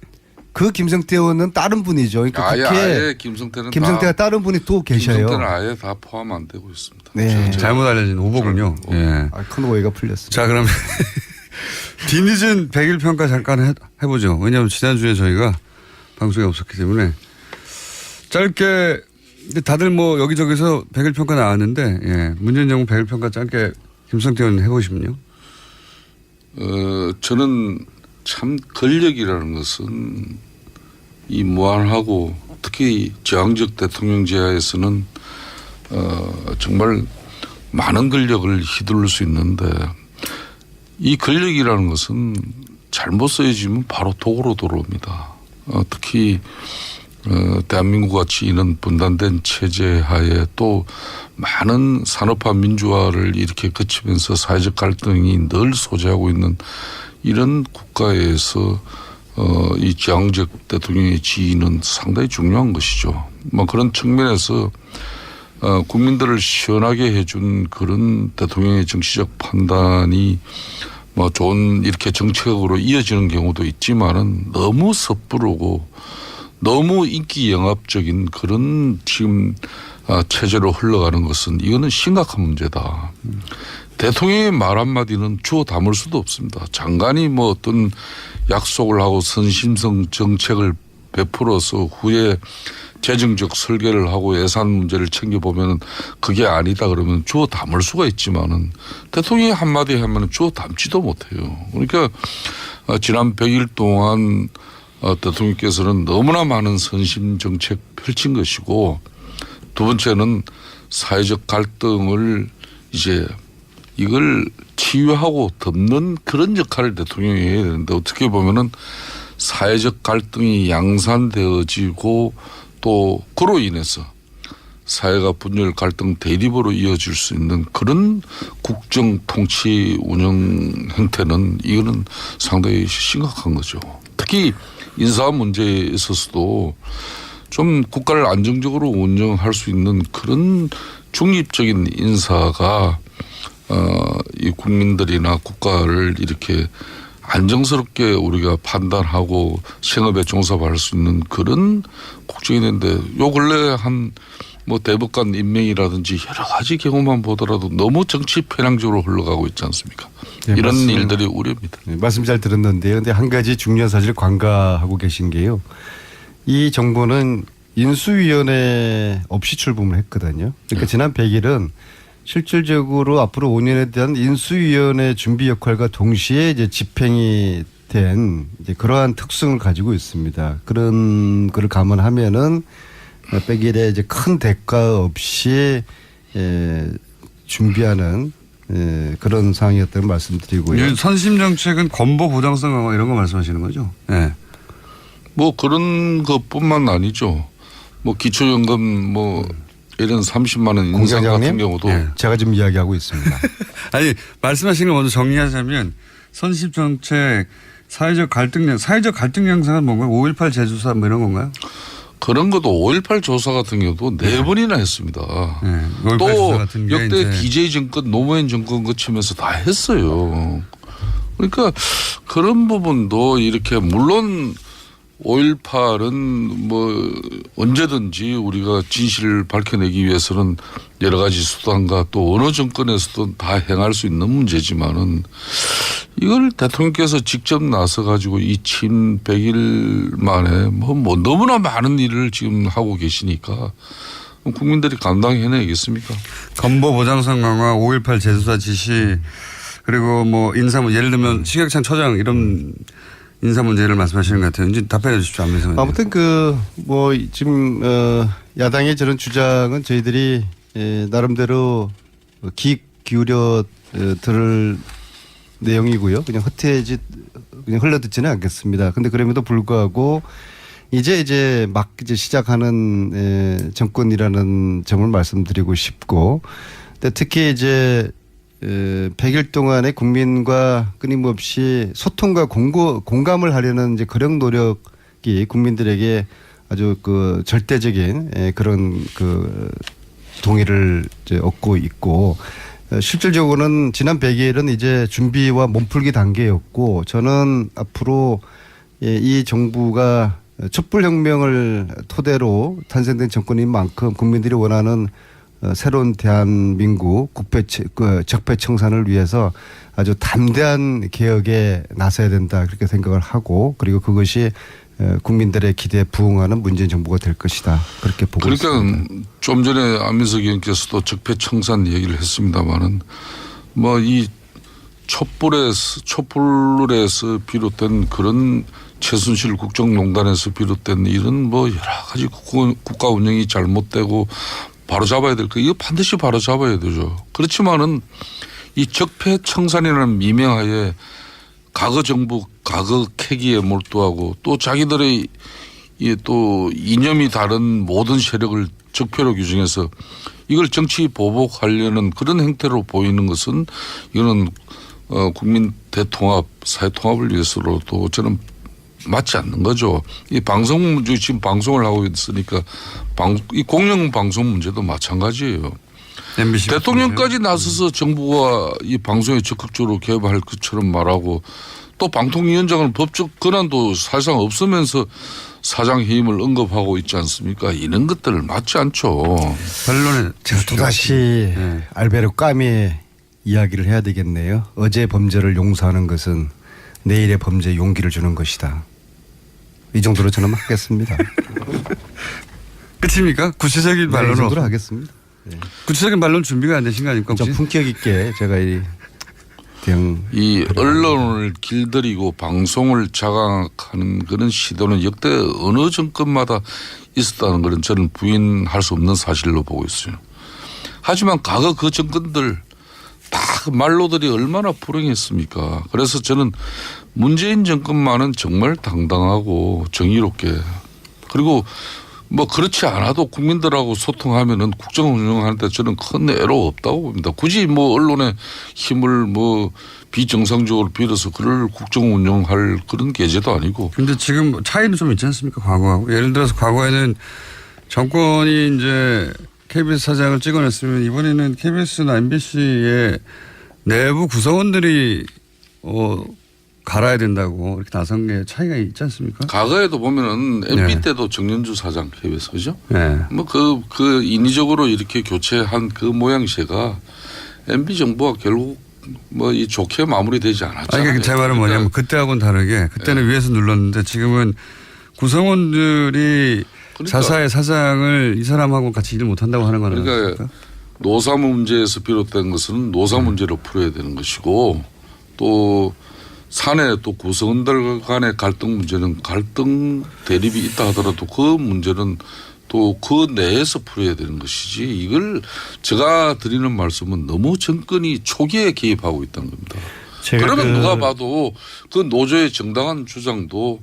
그 김성태 의원은 다른 분이죠. 그러니까 아예 김성태는 김성태가 다른 분이 또 계셔요. 김성태는 아예 다 포함 안 되고 있습니다. 네. 잘못 알려진 오보군요. 예. 큰 오해가 풀렸습니다. 자, 그럼 뒤늦은 100일 평가 잠깐 해보죠. 왜냐하면 지난주에 저희가 방송이 없었기 때문에 짧게 다들 뭐 여기저기서 100일 평가 나왔는데 예. 문재인 정부 100일 평가 짧게 김성태 의원 해보시면요. 저는 참 권력이라는 것은 이 무한하고 특히 저항적 대통령제하에서는 정말 많은 권력을 휘둘릴 수 있는데 이 권력이라는 것은 잘못 쓰여지면 바로 독으로 돌아옵니다. 특히 대한민국 같이 이런 분단된 체제 하에 또 많은 산업화 민주화를 이렇게 거치면서 사회적 갈등이 늘 소재하고 있는 이런 국가에서 이 저항적 대통령의 지위는 상당히 중요한 것이죠. 뭐 그런 측면에서 국민들을 시원하게 해준 그런 대통령의 정치적 판단이 뭐 좋은 이렇게 정책으로 이어지는 경우도 있지만은 너무 섣부르고 너무 인기 영합적인 그런 지금 체제로 흘러가는 것은 이거는 심각한 문제다. 대통령의 말 한마디는 주워 담을 수도 없습니다. 장관이 뭐 어떤 약속을 하고 선심성 정책을 베풀어서 후에 재정적 설계를 하고 예산 문제를 챙겨보면 그게 아니다 그러면 주워 담을 수가 있지만은 대통령이 한마디 하면 주워 담지도 못해요. 그러니까 지난 100일 동안 대통령께서는 너무나 많은 선심 정책 펼친 것이고 두 번째는 사회적 갈등을 이제 이걸 치유하고 덮는 그런 역할을 대통령이 해야 되는데 어떻게 보면은 사회적 갈등이 양산되어지고 또 그로 인해서 사회가 분열 갈등 대립으로 이어질 수 있는 그런 국정 통치 운영 형태는 이거는 상당히 심각한 거죠. 특히 인사 문제에 있어서도 좀 국가를 안정적으로 운영할 수 있는 그런 중립적인 인사가 이 국민들이나 국가를 이렇게 안정스럽게 우리가 판단하고 생업에 종사할 수 있는 그런 국정이 있는데 요 근래 한 뭐 대법관 임명이라든지 여러 가지 경우만 보더라도 너무 정치 편향적으로 흘러가고 있지 않습니까? 네, 이런 말씀, 일들이 우려입니다. 네, 말씀 잘 들었는데요. 근데 한 가지 중요한 사실을 관가하고 계신 게요. 이 정부는 인수위원회 없이 출범을 했거든요. 그러니까 지난 100일은 실질적으로 앞으로 5년에 대한 인수위원회 준비 역할과 동시에 이제 집행이 된 이제 그러한 특성을 가지고 있습니다. 그런 거를 감안하면은 100일에 이제 큰 대가 없이 준비하는 그런 상황이었다는 말씀드리고요. 선심 정책은 건보 보장성 강화 이런 거 말씀하시는 거죠? 네. 뭐 그런 것뿐만 아니죠. 뭐 기초연금 뭐 이런 30만 원 인상 같은 경우도 제가 지금 이야기하고 있습니다. 아니 말씀하신 걸 먼저 정리하자면 선심 정책 사회적 갈등 양상은 뭔가요? 5.18 재조사 뭐 이런 건가요? 그런 것도 5.18 조사 같은 경우도 4번이나 했습니다. 네, 또 역대 DJ 정권 노무현 정권 거치면서 다 했어요. 그러니까 그런 부분도 이렇게 물론 5.18은 뭐 언제든지 우리가 진실을 밝혀내기 위해서는 여러 가지 수단과 또 어느 정권에서도 다 행할 수 있는 문제지만은 이걸 대통령께서 직접 나서 가지고 이 친 100일 만에 뭐 너무나 많은 일을 지금 하고 계시니까 국민들이 감당해내겠습니까? 건보 보장성 강화, 5.18 재조사 지시 그리고 뭐 인사 예를 들면 신격찬 처장 이런 인사 문제를 말씀하시는 것 같아요. 이제 답변해 주십시오. 안민석 의원님. 아무튼 뭐 지금 야당의 저런 주장은 저희들이 나름대로 귀 기울여 들을 내용이고요. 그냥 그냥 흘러듣지는 않겠습니다. 근데 그럼에도 불구하고 이제 막 정권이라는 점을 말씀드리고 싶고, 근데 특히 이제 100일 동안의 국민과 끊임없이 소통과 공감을 하려는 이제 그런 노력이 국민들에게 아주 그 절대적인 그런 그 동의를 이제 얻고 있고, 실질적으로는 지난 100일은 이제 준비와 몸풀기 단계였고, 저는 앞으로 이 정부가 촛불혁명을 토대로 탄생된 정권인 만큼 국민들이 원하는 새로운 대한민국 적폐 청산을 위해서 아주 담대한 개혁에 나서야 된다, 그렇게 생각을 하고, 그리고 그것이 국민들의 기대에 부응하는 문재인 정부가 될 것이다, 그렇게 보고 있습니다. 그러니까 좀 전에 안민석 의원께서도 적폐 청산 얘기를 했습니다마는 뭐 이 촛불에서 비롯된 그런 최순실 국정농단에서 비롯된 이런 뭐 여러 가지 국가 운영이 잘못되고 바로 잡아야 될 거, 이거 반드시 바로 잡아야 되죠. 그렇지만은 이 적폐 청산이라는 미명하에 과거 정부 과거 캐기에 몰두하고 또 자기들의 또 이념이 다른 모든 세력을 적폐로 규정해서 이걸 정치 보복하려는 그런 행태로 보이는 것은 이거는 국민 대통합, 사회 통합을 위해서로도 저는 맞지 않는 거죠. 이 방송 문제, 지금 방송을 하고 있으니까 이 공영 방송 문제도 마찬가지예요. 대통령까지 나서서 정부가 이 방송에 적극적으로 개입할 것처럼 말하고, 또 방통위원장은 법적 권한도 사실상 없으면서 사장 해임을 언급하고 있지 않습니까? 이런 것들을 맞지 않죠. 반론에 제가 또다시 알베르 까미의 이야기를 해야 되겠네요. 어제 범죄를 용서하는 것은 내일의 범죄에 용기를 주는 것이다. 이 정도로 저는 하겠습니다. 끝입니까? 구체적인 말로는. 이 정도로 하겠습니다. 네. 구체적인 말로는 준비가 안 되신 거 아닙니까? 좀 품격 있게 제가 이 언론을 길들이고 방송을 장악하는 그런 시도는 역대 어느 정권마다 있었다는 것은 저는 부인할 수 없는 사실로 보고 있어요. 하지만 과거 그 정권들 다 그 말로들이 얼마나 불행했습니까? 그래서 저는 문재인 정권만은 정말 당당하고 정의롭게, 그리고 뭐 그렇지 않아도 국민들하고 소통하면은 국정 운영하는데 저는 큰 애로 없다고 봅니다. 굳이 뭐 언론의 힘을 뭐 비정상적으로 빌어서 그걸 국정 운영할 그런 계제도 아니고. 근데 지금 차이는 좀 있지 않습니까? 과거하고. 예를 들어서 과거에는 정권이 이제 KBS 사장을 찍어냈으면 이번에는 KBS나 MBC의 내부 구성원들이 갈아야 된다고 이렇게 나선 게 차이가 있지 않습니까? 과거에도 보면은 MB 때도 정년주 사장 KBS, 그죠? 네. 뭐 그 인위적으로 이렇게 교체한 그 모양새가 MB 정부가 결국 뭐 이 좋게 마무리되지 않았잖아요. 아니, 제 말은 뭐냐면 그때하고는 다르게 그때는 위에서 눌렀는데 지금은 구성원들이 자사의 사장을 이 사람하고 같이 일을 못한다고 하는 거는. 그러니까 노사 문제에서 비롯된 것은 노사 문제로 풀어야 되는 것이고, 또 사내 또 구성원들 간의 갈등 문제는 갈등 대립이 있다 하더라도 그 문제는 또 그 내에서 풀어야 되는 것이지, 이걸 제가 드리는 말씀은 너무 정권이 초기에 개입하고 있다는 겁니다. 그러면 누가 봐도 그 노조의 정당한 주장도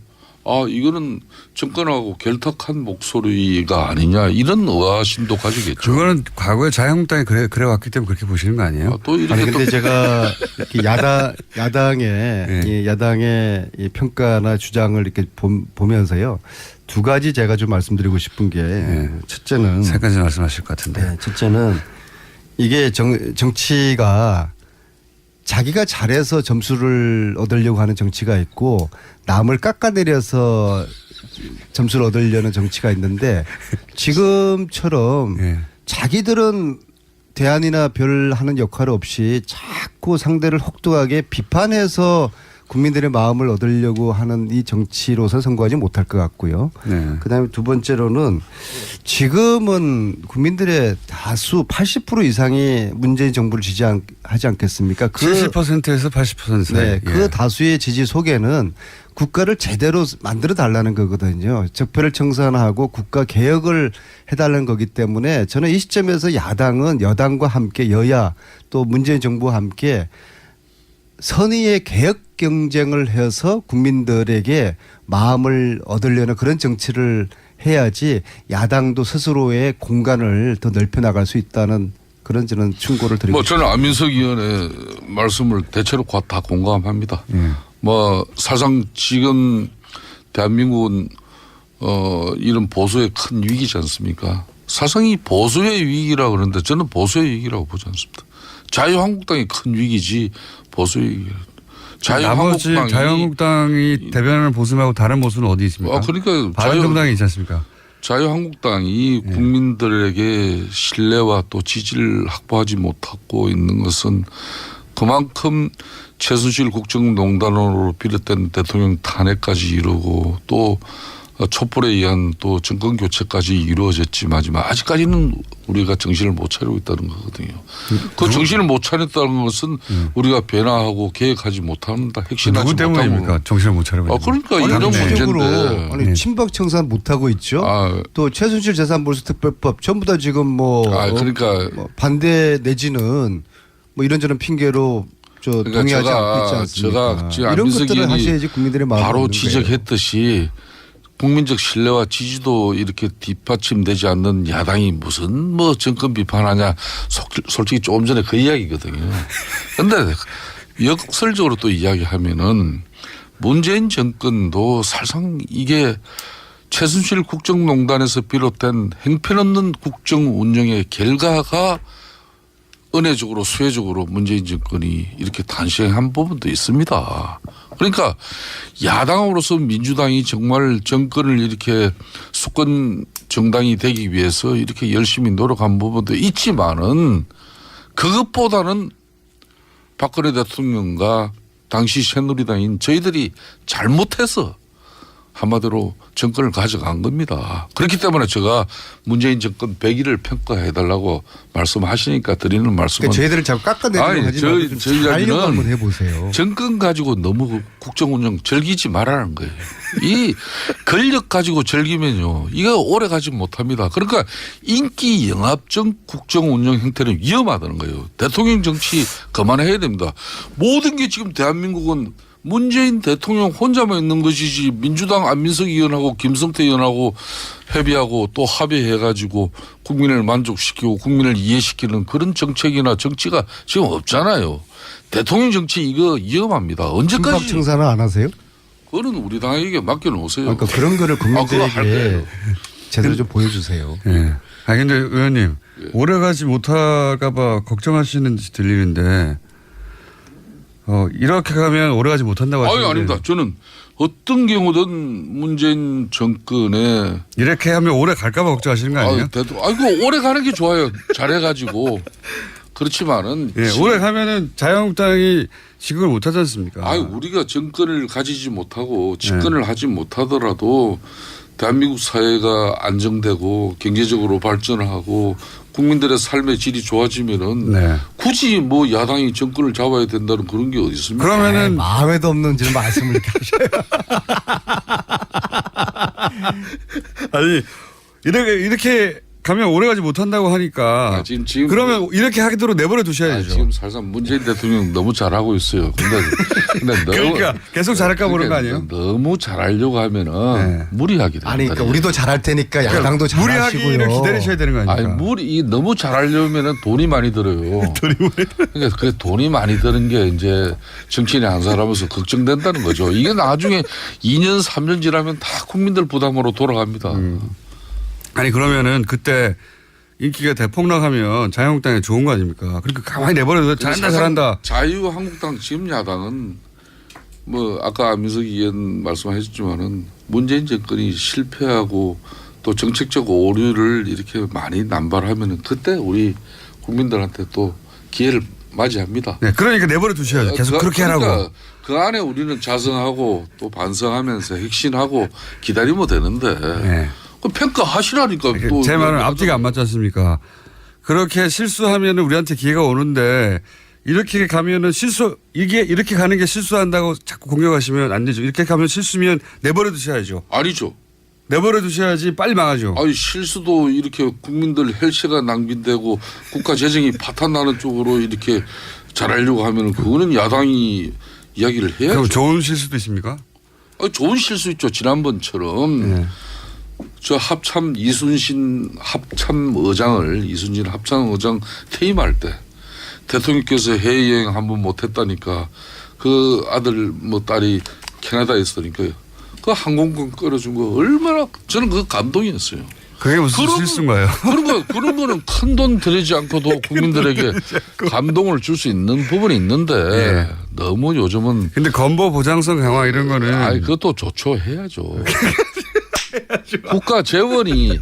이거는 정권하고 결탁한 목소리가 아니냐, 이런 의아심도 가지겠죠. 그거는 과거에 자유한국당이 그래 왔기 때문에 그렇게 보시는 거 아니에요? 또 이렇게 근데 제가 이렇게 야당의 이 평가나 주장을 이렇게 보면서요, 두 가지 제가 좀 말씀드리고 싶은 게, 첫째는 세 가지 말씀하실 것 같은데. 첫째는 이게 정치가 자기가 잘해서 점수를 얻으려고 하는 정치가 있고, 남을 깎아내려서 점수를 얻으려는 정치가 있는데, 지금처럼 자기들은 대안이나 별 하는 역할 없이 자꾸 상대를 혹독하게 비판해서 국민들의 마음을 얻으려고 하는 이 정치로서 선거하지 못할 것 같고요. 그다음에 두 번째로는 지금은 국민들의 다수 80% 이상이 문재인 정부를 지지하지 않겠습니까? 70%에서 80% 사이. 네, 그 다수의 지지 속에는 국가를 제대로 만들어 달라는 거거든요. 적폐를 청산하고 국가 개혁을 해달라는 거기 때문에 저는 이 시점에서 야당은 여당과 함께, 여야 또 문재인 정부와 함께 선의의 개혁 경쟁을 해서 국민들에게 마음을 얻으려는 그런 정치를 해야지 야당도 스스로의 공간을 더 넓혀 나갈 수 있다는 그런 저는 충고를 드리고 뭐 저는 안민석 의원의 말씀을 대체로 다 공감합니다. 뭐 사실상 지금 대한민국은 이런 보수의 큰 위기지 않습니까? 사실상 이 보수의 위기라고 그러는데 저는 보수의 위기라고 보지 않습니다. 자유한국당이 큰 위기지 보수의 위기. 나머지 자유한국당이 대변하는 보수하고 다른 보수는 어디 있습니까? 그러니까 바른정당이 있지 않습니까? 자유한국당이 국민들에게 신뢰와 또 지지를 확보하지 못하고 있는 것은 그만큼 최순실 국정농단으로 비롯된 대통령 탄핵까지 이루고 또 촛불에 의한 또 정권 교체까지 이루어졌지만 아직까지는 우리가 정신을 못 차리고 있다는 거거든요. 그 정신을 못 차렸다는 것은 우리가 변화하고 계획하지 못한다. 핵심하지 누구 때문입니까? 정신을 못 차리고. 그러니까 이런 문제인데. 아니 친박 청산 못 하고 있죠. 또 최순실 재산몰수특별법 전부 다 지금 뭐, 그러니까 뭐 반대 내지는 뭐 이런저런 핑계로 동의하지 않고 있지 않습니까? 제가 이런 것들을 하셔야지 국민들의 마음을 바로 지적했듯이 국민적 신뢰와 지지도 이렇게 뒷받침되지 않는 야당이 무슨 뭐 정권 비판하냐 솔직히 조금 전에 그 이야기거든요. 그런데 역설적으로 또 이야기하면은 문재인 정권도 사실상 이게 최순실 국정농단에서 비롯된 행편없는 국정 운영의 결과가 은혜적으로 수혜적으로 문재인 정권이 이렇게 탄생한 부분도 있습니다. 그러니까 야당으로서 민주당이 정말 정권을 이렇게 수권 정당이 되기 위해서 이렇게 열심히 노력한 부분도 있지만은 그것보다는 박근혜 대통령과 당시 새누리당인 저희들이 잘못해서 한마디로 정권을 가져간 겁니다. 그렇기 때문에 제가 문재인 정권 100일을 평가해달라고 말씀하시니까 드리는 말씀은. 그러니까 저희들을 자꾸 깎아내리려고 하지 말고 좀 잘하려고 한번 해보세요. 정권 가지고 너무 국정운영 즐기지 말라는 거예요. 이 권력 가지고 즐기면요. 이거 오래 가지 못합니다. 그러니까 인기 영합적 국정운영 형태는 위험하다는 거예요. 대통령 정치 그만해야 됩니다. 모든 게 지금 대한민국은 문재인 대통령 혼자만 있는 것이지 민주당 안민석 의원하고 김성태 의원하고 협의하고 또 합의해가지고 국민을 만족시키고 국민을 이해시키는 그런 정책이나 정치가 지금 없잖아요. 대통령 정치 이거 위험합니다. 언제까지. 친박 청산을 안 하세요? 그거는 우리 당에게 맡겨놓으세요. 그러니까 그런 거를 국민들에게 제대로 좀 보여주세요. 네. 근데 의원님 오래 가지 못할까 봐 걱정하시는지 들리는데 이렇게 가면 오래 가지 못한다고 하시는데. 아닙니다. 저는 어떤 경우든 문재인 정권에 이렇게 하면 오래 갈까 봐 걱정하시는 거 아니에요? 아이고 오래 가는 게 좋아요. 잘해가지고. 그렇지만은. 오래 가면은 자유한국당이 집권을 못하지 않습니까? 우리가 정권을 가지지 못하고 집권을 하지 못하더라도 대한민국 사회가 안정되고 경제적으로 발전하고 국민들의 삶의 질이 좋아지면은 굳이 뭐 야당이 정권을 잡아야 된다는 그런 게 어디 있습니까? 그러면은 마음에도 없는 지금 말씀을 이렇게 하셔요. 아니 이렇게 가면 오래가지 못한다고 하니까 지금 그러면 이렇게 하도록 내버려 두셔야죠. 지금 사실상 문재인 대통령 너무 잘하고 있어요. 근데 너무 그러니까 계속 잘할까 보는 거 아니에요? 너무 잘하려고 하면은 무리하게 됩니다. 그러니까 우리도 잘할 테니까 야당도 잘하시고요. 무리하기를 기다리셔야 되는 거 아닙니까? 너무 잘하려면은 돈이 많이 들어요. 그러니까 그 돈이 많이 드는 게 이제 정치인이 한 사람으로서 걱정된다는 거죠. 이게 나중에 2년 3년 지나면 다 국민들 부담으로 돌아갑니다. 아니 그러면은 그때 인기가 대폭락하면 자유한국당에 좋은 거 아닙니까? 그러니까 가만히 내버려둬 잘한다. 자유한국당 지금 야당은 뭐 아까 안민석 의원 말씀하셨지만은 문재인 정권이 실패하고 또 정책적 오류를 이렇게 많이 남발하면은 그때 우리 국민들한테 또 기회를 맞이합니다. 네, 그러니까 내버려 두셔야죠. 계속 그렇게 하라고. 그 안에 우리는 자성하고 또 반성하면서 핵심하고 기다리면 되는데. 평가하시라니까. 또 제 말은 앞뒤가 안 맞지 않습니까? 그렇게 실수하면 우리한테 기회가 오는데 이렇게 가면은 이렇게 가는 게 실수한다고 자꾸 공격하시면 안 되죠. 이렇게 가면 실수면 내버려 두셔야죠. 아니죠. 내버려 두셔야지 빨리 망하죠. 실수도 이렇게 국민들 혈세가 낭비되고 국가 재정이 파탄나는 쪽으로 이렇게 잘하려고 하면은 그거는 야당이 이야기를 해야죠. 그럼 좋은 실수도 있습니까? 좋은 실수 있죠. 지난번처럼. 저 합참 이순신 합참의장을 이순신 합참의장 퇴임할 때 대통령께서 해외 여행 한 번 못했다니까 그 아들 뭐 딸이 캐나다에 있으니까요. 그 항공권 끌어준 거 얼마나 저는 그 감동이었어요. 그게 무슨 실수인가요? 그런 거는 큰 돈 들이지 않고도 국민들에게 감동을 줄 수 있는 부분이 있는데 예. 너무 요즘은. 근데 건보 보장성 강화 이런 거는. 아니 그것도 좋죠. 해야죠. 국가 재원이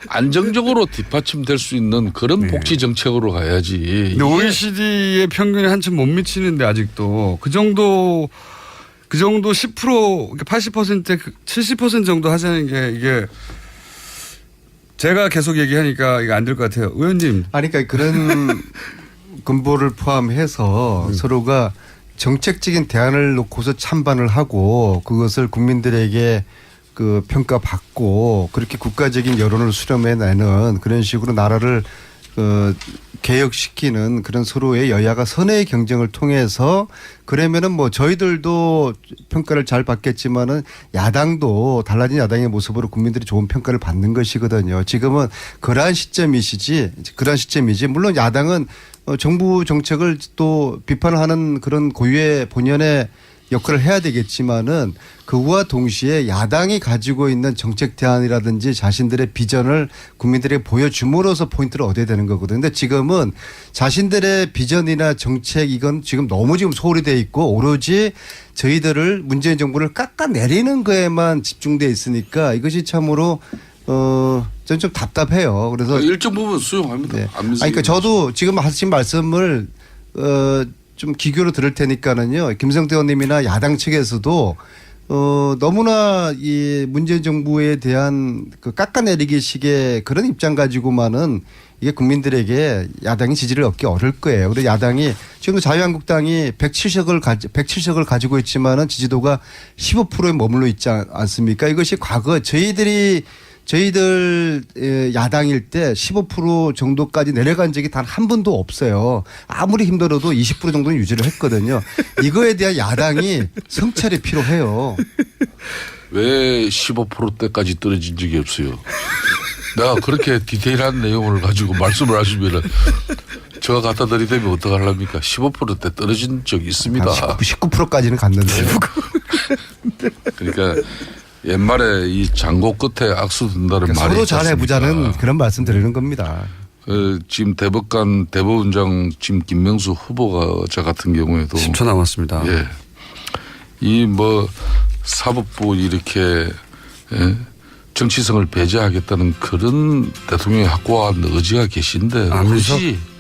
안정적으로 뒷받침될 수 있는 그런 복지 정책으로 가야지. 근데 OECD의 평균에 한참 못 미치는데 아직도 그 정도 10% 80% 70% 정도 하자는 게 이게 제가 계속 얘기하니까 이거 안 될 것 같아요. 의원님. 아니 그러니까 그런 근보를 포함해서 서로가 정책적인 대안을 놓고서 찬반을 하고 그것을 국민들에게 그 평가받고 그렇게 국가적인 여론을 수렴해내는 그런 식으로 나라를 개혁시키는 그런 서로의 여야가 선의의 경쟁을 통해서 그러면은 뭐 저희들도 평가를 잘 받겠지만은 야당도 달라진 야당의 모습으로 국민들이 좋은 평가를 받는 것이거든요. 지금은 그러한 시점이지 물론 야당은 정부 정책을 또 비판을 하는 그런 고유의 본연의 역할을 해야 되겠지만은 그와 동시에 야당이 가지고 있는 정책 대안이라든지 자신들의 비전을 국민들에게 보여줌으로써 포인트를 얻어야 되는 거거든요. 근데 지금은 자신들의 비전이나 정책 이건 지금 너무 지금 소홀히 돼 있고 오로지 저희들을 문재인 정부를 깎아내리는 거에만 집중돼 있으니까 이것이 참으로 저는 좀 답답해요. 그래서 일정 부분 수용합니다. 네. 그러니까 저도 지금 하신 말씀을 좀 기교로 들을 테니까는요. 김성태 의원님이나 야당 측에서도 너무나 이 문재인 정부에 대한 그 깎아내리기 식의 그런 입장 가지고만은 이게 국민들에게 야당이 지지를 얻기 어려울 거예요. 그래서 야당이 지금도 자유한국당이 107석을 가지고 있지만은 지지도가 15%에 머물러 있지 않습니까? 이것이 과거 저희들 야당일 때 15% 정도까지 내려간 적이 단 한 번도 없어요. 아무리 힘들어도 20% 정도는 유지를 했거든요. 이거에 대한 야당이 성찰이 필요해요. 왜 15%대까지 떨어진 적이 없어요? 내가 그렇게 디테일한 내용을 가지고 말씀을 하시면은 제가 갖다 드리면 어떡하랍니까? 15%대 떨어진 적이 있습니다. 19%까지는 갔는데. 그러니까 옛말에 이 장고 끝에 악수 든다는 말이 서로 있지 않습니까? 잘해보자는 그런 말씀 드리는 겁니다. 지금 대법원장 지금 김명수 후보가 저 같은 경우에도 10초 남았습니다. 예. 이 뭐 사법부 이렇게 정치성을 배제하겠다는 그런 대통령의 확고한 의지가 계신데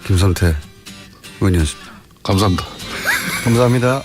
김성태 의원이었습니다. 감사합니다. 감사합니다.